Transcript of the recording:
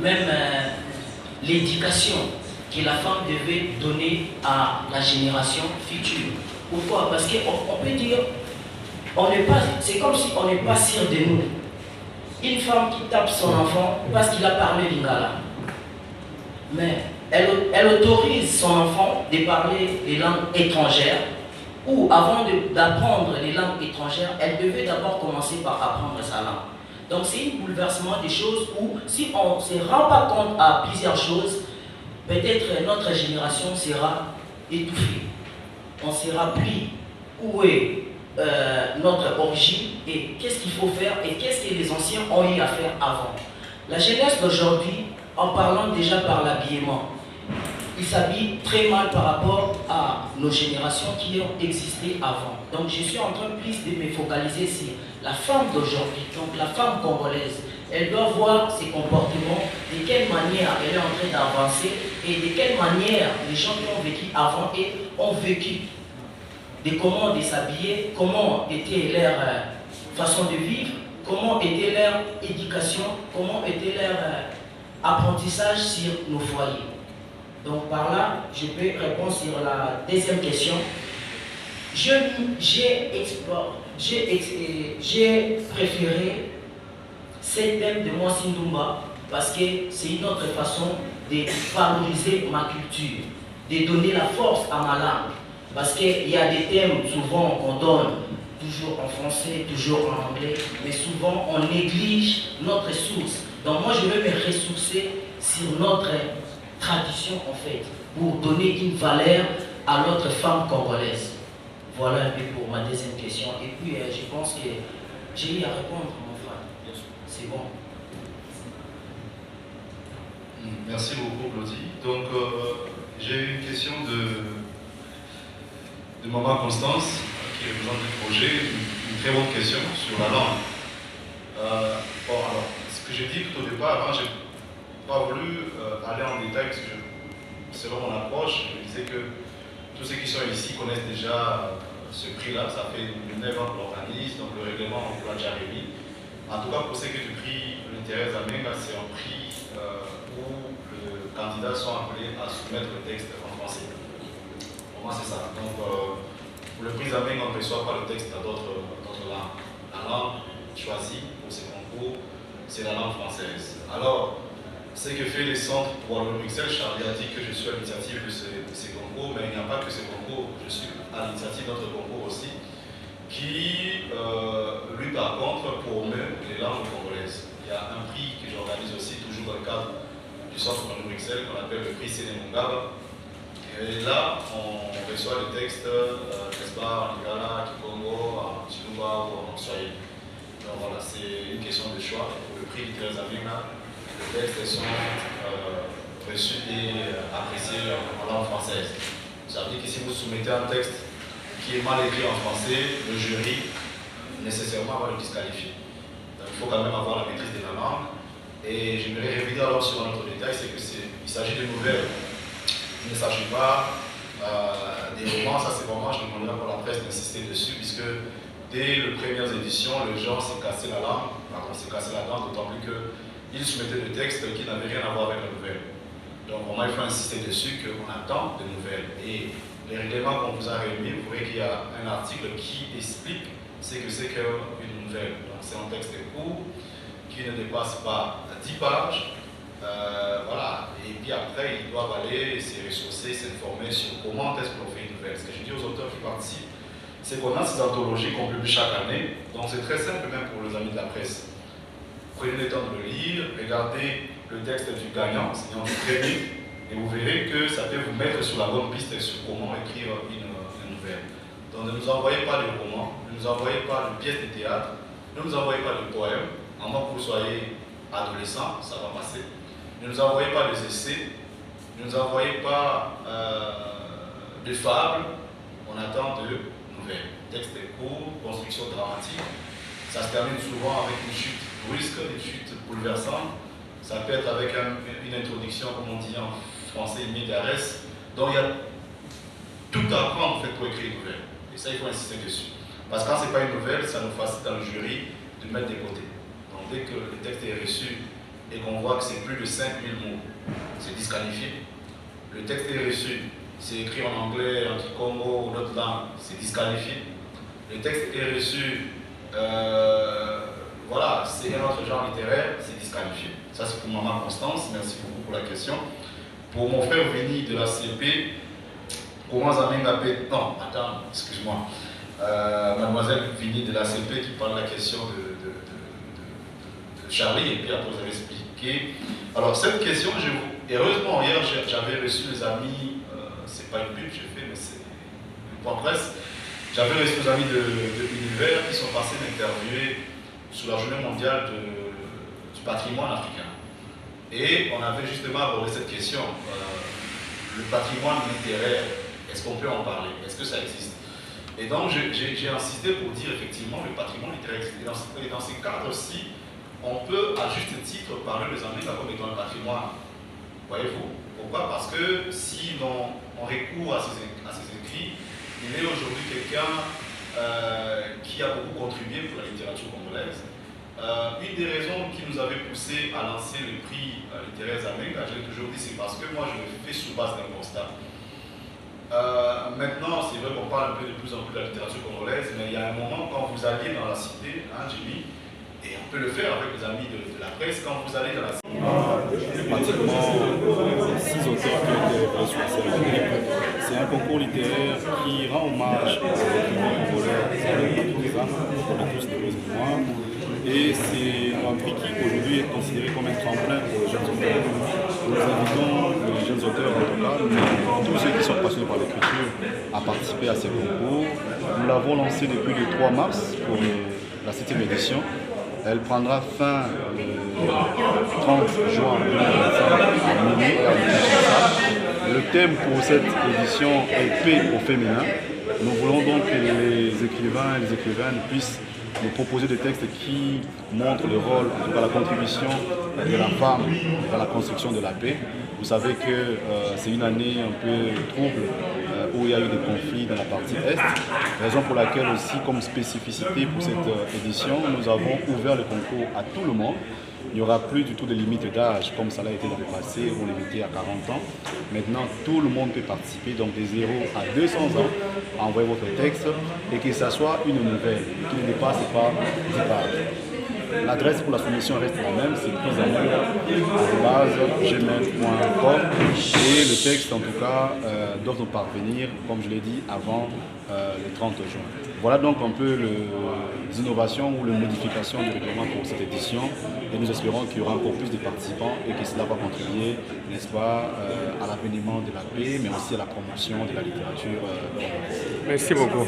même l'éducation que la femme devait donner à la génération future. Pourquoi? Parce qu'on peut dire, c'est comme si on n'est pas sûr de nous. Une femme qui tape son enfant parce qu'il a parlé lingala. Mais elle autorise son enfant de parler les langues étrangères, ou avant d'apprendre les langues étrangères, elle devait d'abord commencer par apprendre sa langue. Donc c'est un bouleversement des choses où, si on ne se rend pas compte à plusieurs choses, peut-être notre génération sera étouffée. On sera pris où est notre origine et qu'est-ce qu'il faut faire et qu'est-ce que les anciens ont eu à faire avant. La jeunesse d'aujourd'hui, en parlant déjà par l'habillement, ils s'habillent très mal par rapport à nos générations qui ont existé avant. Donc je suis en train plus de me focaliser sur la femme d'aujourd'hui, donc la femme congolaise. Elle doit voir ses comportements, de quelle manière elle est en train d'avancer et de quelle manière les gens qui ont vécu avant et ont vécu. De comment de s'habiller, comment était leur façon de vivre, comment était leur éducation, comment était leur apprentissage sur nos foyers. Donc par là, je peux répondre sur la deuxième question. J'ai préféré ce thème de Mwasi Ndumba parce que c'est une autre façon de valoriser ma culture, de donner la force à ma langue. Parce qu'il y a des thèmes souvent qu'on donne, toujours en français, toujours en anglais, mais souvent on néglige notre source. Donc moi je veux me ressourcer sur notre tradition en fait, pour donner une valeur à notre femme congolaise. Voilà un peu pour ma deuxième question. Et puis je pense que j'ai eu à répondre mon frère. C'est bon. Merci beaucoup Claudie. Donc j'ai une question de Maman Constance, qui représente le projet, une très bonne question sur la langue. Bon, alors, ce que j'ai dit tout au départ, je n'ai pas voulu aller en détail, parce que selon mon approche, je disais que tous ceux qui sont ici connaissent déjà ce prix-là. Ça fait 9 ans que l'organise, donc le règlement on l'a déjà remis. En tout cas, pour ce qui est du prix Thérèse Amenga, c'est un prix où les candidats sont appelés à soumettre le texte en français. Pour moi, c'est ça. Donc, pour le prix Amenga, on ne reçoit pas le texte dans d'autres langues. La langue choisie pour ces concours, c'est la langue française. Alors, ce que fait les centres pour Wallonie-Bruxelles, Charlie a dit que je suis à l'initiative de ces concours, mais il n'y a pas que ces concours, je suis à l'initiative d'autres concours aussi, qui, lui par contre, promeut les langues congolaises. Il y a un prix que j'organise aussi, toujours dans le cadre du centre Wallonie-Bruxelles, qu'on appelle le prix Sénémongaba. Et là, on reçoit le texte, n'est-ce pas, en Lingala, Kikongo, en Chiluba ou en Swahili. Donc voilà, c'est une question de choix. Pour le prix Thérèse Amenga, les textes sont reçus et appréciés en langue française. Ça veut dire que si vous soumettez un texte qui est mal écrit en français, le jury nécessairement va le disqualifier. Donc il faut quand même avoir la maîtrise de la langue. Et j'aimerais revenir alors sur un autre détail, c'est qu'il s'agit de nouvelles. Il ne s'agit pas des romans, ça c'est vraiment, je demanderai pour la presse d'insister dessus, puisque dès les premières éditions, le genre s'est cassé la langue, d'autant plus qu'il soumettait des textes qui n'avaient rien à voir avec la nouvelle. Donc vraiment, il faut insister dessus qu'on attend de nouvelles. Et les règlements qu'on vous a réunis, vous verrez qu'il y a un article qui explique ce que c'est qu'une nouvelle. Donc c'est un texte court, qui ne dépasse pas 10 pages. Voilà. Et puis après, ils doivent aller se ressourcer, s'informer sur comment est-ce qu'on fait une nouvelle. Ce que je dis aux auteurs qui participent, c'est qu'on a ces anthologies qu'on publie chaque année. Donc c'est très simple même pour les amis de la presse. Prenez le temps de le lire, regardez le texte du gagnant, c'est-à-dire du premier, et vous verrez que ça peut vous mettre sur la bonne piste sur comment écrire une nouvelle. Donc ne nous envoyez pas de romans, ne nous envoyez pas de pièces de théâtre, ne nous envoyez pas de poèmes, à moins que vous soyez adolescent, ça va passer. Ne nous envoyez pas des essais, ne nous envoyez pas de fables, on attend de nouvelles. Texte est court, construction dramatique, ça se termine souvent avec une chute brusque, une chute bouleversante. Ça peut être avec une introduction, comme on dit en français, une médiaresse. Donc il y a tout à apprendre en fait, pour écrire une nouvelle. Et ça, il faut insister dessus. Parce que quand ce n'est pas une nouvelle, ça nous facilite dans le jury de mettre des côtés. Donc dès que le texte est reçu et qu'on voit que c'est plus de 5000 mots, c'est disqualifié. Le texte est reçu, c'est écrit en anglais, en Congo ou d'autres langues, c'est disqualifié. Le texte est reçu, voilà, c'est un autre genre littéraire, c'est disqualifié. Ça c'est pour Maman Constance, merci beaucoup pour la question. Pour mon frère Vini de la CP, comment Zamenga P... Non, attends, excuse-moi. Mademoiselle Vini de la CP qui parle de la question de Charlie, et puis après vous avez expliqué. Alors cette question, heureusement hier j'avais reçu les amis, c'est pas une pub que j'ai fait, mais c'est un point presse. J'avais reçu les amis de l'univers qui sont passés m'interviewer sur la journée mondiale du patrimoine africain. Et on avait justement abordé cette question, le patrimoine littéraire, est-ce qu'on peut en parler? Est-ce que ça existe? Et donc j'ai insisté pour dire effectivement le patrimoine littéraire existe. Et dans ces cadres-ci, on peut à juste titre parler des Zamenga comme étant un patrimoine. Voyez-vous? Pourquoi? Parce que si l'on recourt à ces écrits, il est aujourd'hui quelqu'un qui a beaucoup contribué pour la littérature congolaise. Une des raisons qui nous avait poussé à lancer le prix littéraire Zamenga, je l'ai toujours dit, c'est parce que moi je le fais sur base d'un constat. Maintenant, c'est vrai qu'on parle un peu de plus en plus de la littérature congolaise, mais il y a un moment quand vous alliez dans la cité, hein, Jimmy, et on peut le faire avec les amis de la presse, quand vous allez dans la cité. Pratiquement 6 auteurs qui ont été révélés sur la scène publique. C'est un concours littéraire qui rend hommage aux écrivains congolais, on a tous des mémoires. Et c'est un prix qui aujourd'hui est considéré comme un tremplin pour les jeunes auteurs. Nous invitons les jeunes auteurs en tout cas, mais tous ceux qui sont passionnés par l'écriture à participer à ces concours. Nous l'avons lancé depuis le 3 mars pour la 7e édition. Elle prendra fin le 30 juin 2025 à minuit et à Kinshasa. Le thème pour cette édition est paix au féminin. Nous voulons donc que les écrivains et les écrivaines puissent nous proposer des textes qui montrent le rôle, en tout cas la contribution de la femme dans la construction de la paix. Vous savez que c'est une année un peu trouble où il y a eu des conflits dans la partie Est, raison pour laquelle aussi comme spécificité pour cette édition, nous avons ouvert le concours à tout le monde. Il n'y aura plus du tout de limite d'âge comme ça l'a été dans le passé, où on limitait à 40 ans. Maintenant, tout le monde peut participer, donc de 0 à 200 ans, à envoyer votre texte et que ça soit une nouvelle, qui ne dépasse pas 10 pages. L'adresse pour la soumission reste la même, c'est prisamour@gmail.com et le texte en tout cas doit nous parvenir, comme je l'ai dit, avant le 30 juin. Voilà donc un peu les innovations ou les modifications du règlement pour cette édition et nous espérons qu'il y aura encore plus de participants et que cela va contribuer, n'est-ce pas, à l'avènement de la paix mais aussi à la promotion de la littérature congolaise. Merci beaucoup.